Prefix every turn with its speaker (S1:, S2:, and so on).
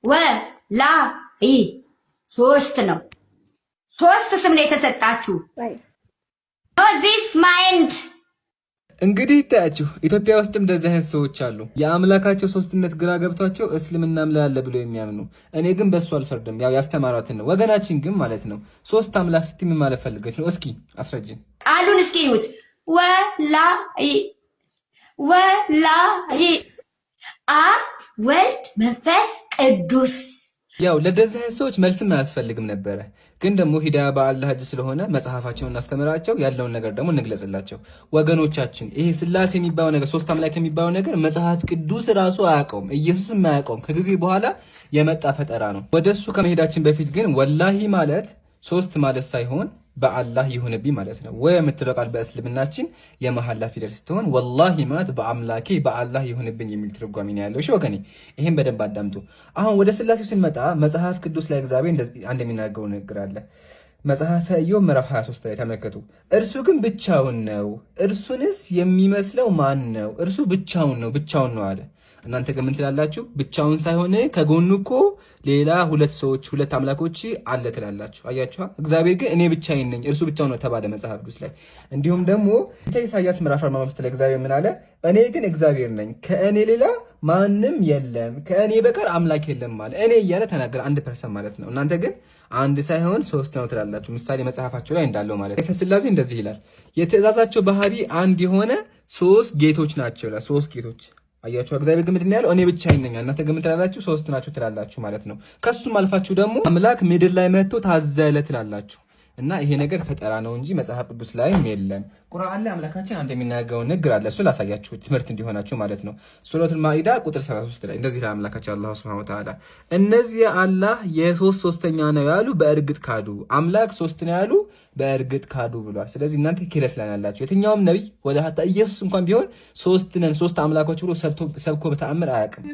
S1: ወላሂ ሶስት ነው። ሶስት ስም ነው የተሰጣችሁ። ዚስ ማይንድ
S2: እንግዲህ ታያችሁ ኢትዮጵያ ውስጥ እንደዚህ አይነት ሰዎች አሉ። የአምላካቸው ሶስትነት ግራ ገብቷቸው እስልምና አለ ብሎ የሚያምኑ። እኔ ግን በሱ አልፈርድም። ያው ያስተማሯትን ነው። ወገናችን ግን ማለት ነው ሶስት አምላክ ስትይ ምን ማለት ፈልገች ነው? እስኪ አስረጅኝ።
S1: ቃሉን እስኪ ይዩት። ወላሂ አብ ወልድ መንፈስ ቅዱስ።
S2: ያው ለደዚህ አይነት ሰዎች መልስም አያስፈልግም ነበረ። ግን ደግሞ ሂዳያ በአላህ እጅ ስለሆነ መጽሐፋቸውን እናስተምራቸው፣ ያለውን ነገር ደግሞ እንግለጽላቸው። ወገኖቻችን ይሄ ስላሴ የሚባለው ነገር ሶስት አምላክ የሚባለው ነገር መጽሐፍ ቅዱስ ራሱ አያውቀውም፣ ኢየሱስም አያውቀውም። ከጊዜ በኋላ የመጣ ፈጠራ ነው። ወደሱ ከመሄዳችን በፊት ግን ወላሂ ማለት ሶስት ማለት ሳይሆን በአላህ ይሁንብኝ ማለት ነው። ወይ የምትለው ቃል በእስልምናችን የመሐላ ፊደል ስትሆን ወላሂ ማለት በአምላኬ በአላህ ይሁንብኝ የሚል ትርጓሜ ነው ያለው። እሺ ወገኔ ይሄን በደንብ አዳምጡ። አሁን ወደ ስላሴው ስንመጣ መጽሐፍ ቅዱስ ላይ እግዚአብሔር አንድ የሚናገረው ንግግር አለ። መጽሐፈ ኢዮብ ምዕራፍ 23 ላይ ተመልከቱ። እርሱ ግን ብቻውን ነው፣ እርሱንስ የሚመስለው ማን ነው? እርሱ ብቻውን ነው አለ። እናንተ ግን ምን ትላላችሁ? ብቻውን ሳይሆን ከጎኑ እኮ ሌላ ሁለት ሰዎች ሁለት አምላኮች አለ ትላላችሁ። አያችኋ? እግዚአብሔር ግን እኔ ብቻዬን ነኝ እርሱ ብቻውን ነው ተባለ መጽሐፍ ቅዱስ ላይ። እንዲሁም ደግሞ ኢሳይያስ ምዕራፍ 45 ላይ እግዚአብሔር ምን አለ? እኔ ግን እግዚአብሔር ነኝ፣ ከእኔ ሌላ ማንም የለም፣ ከእኔ በቀር አምላክ የለም አለ። እኔ እያለ ተናገረ፣ 1% ማለት ነው። እናንተ ግን አንድ ሳይሆን ሶስት ነው ትላላችሁ። ምሳሌ መጽሐፋችሁ ላይ እንዳለው ማለት ነው። ስላሴ እንደዚህ ይላል፣ የትእዛዛቸው ባህሪ አንድ የሆነ ሶስት ጌቶች ናቸው ይላል። ሶስት ጌቶች አያችሁ። እግዚአብሔር ግን ምንድን ነው ያለው? እኔ ብቻዬን ነኝ፣ እናንተ ግን ትላላችሁ ሶስት ናችሁ ትላላችሁ ማለት ነው። ከሱም አልፋችሁ ደግሞ አምላክ ምድር ላይ መጥቶ ታዘለ ትላላችሁ። እና ይሄ ነገር ፈጠራ ነው እንጂ መጽሐፍ ቅዱስ ላይም የለም። ቁርአን ላይ አምላካችን አንድ የሚናገረው ንግር አለ። እሱ ላሳያችሁ ትምህርት እንዲሆናችሁ ማለት ነው። ሱረቱል ማኢዳ ቁጥር 33 ላይ እንደዚህ ላይ አምላካችን አላህ ሱብሃነሁ ወተዓላ እነዚህ አላህ ሶስተኛ ነው ያሉ በእርግጥ ካዱ፣ አምላክ ሶስት ነው ያሉ በእርግጥ ካዱ ብሏል። ስለዚህ እናንተ ኪረት ላይ ያላችሁ የትኛውም ነብይ ወደ ሀታ ኢየሱስ እንኳን ቢሆን ሶስት ነን ሶስት አምላኮች ብሎ ሰብኮ በተአምር አያውቅም።